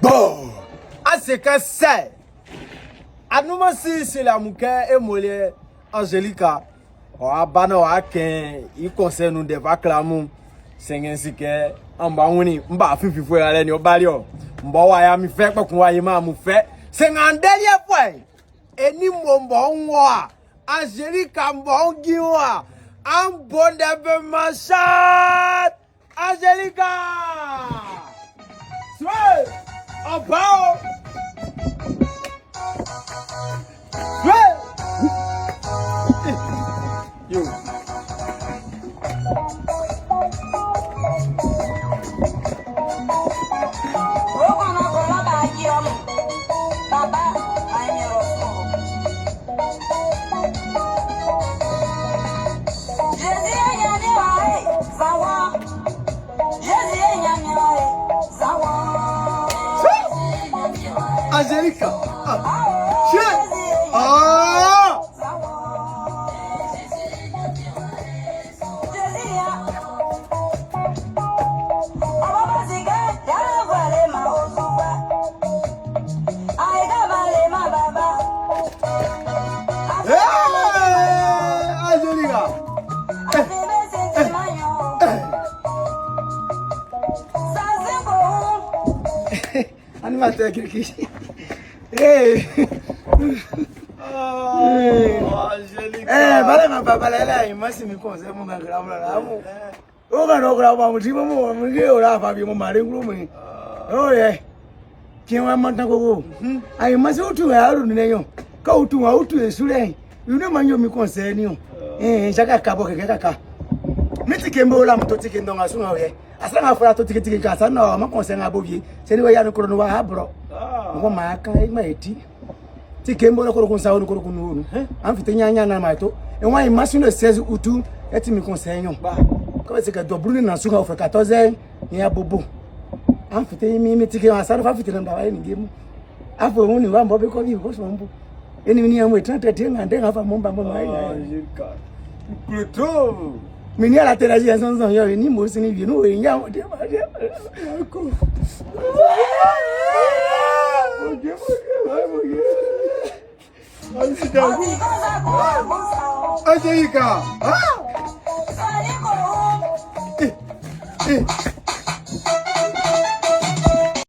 Bon, à ce que c'est. À nous, c'est la mouquette et mollet Angelica. On a banné à qu'un, il concerne nous des vacclamons. C'est ainsi que, en bas, on est, on va faire fouiller à l'aide au barrio. On va voir, mi fait, quoi qu'on voit, il fait. C'est un dernier point. Et ni mon bon, Angelica, bon, guiwa. Un bon développement, chat. Angelica. Soit, en bas. Yo. Angelica. Animateur quelque. Hey. Bala ma papa la moi c'est me conseil mon grand là. O ga no gra ba mo ti mo mo nge o la fa bi mo mare ngru mo. Oh yeah. Ki wa mo tan gogo. Ai ma se otu ya ru ni yo. Ka otu wa otu esu le. You know man yo mi conseil ni o. Chaka ka bo ke kaka. Mi ti kembo la mo to ti kendo nga su nga ye. Asa nga fura to ti ti ka sa na ma conseil nga bo bi. Se ni wa ya no kro no wa ha bro. Ngo ma ka ma eti. Ti kembo la koro kun sa onu koro kun nu. An fite nyanya na ma to. E wa imagine le 16 août eti mi conseil yon. Ba. Ko se ka do bruni na su nga ofre 14 ni ya bobo. An fite mi ti ke asa fa fite na ba ni gemu. Afo mu ni wa mbo be ko bi ko so mbo. Eni ni ya mo 30 ngande nga fa mo mba mo mai na. Plutôt. Mini ala tela ji enson son yo ni mo si ni bi no e nya mo de ba de. Ko. Angelica! Ah!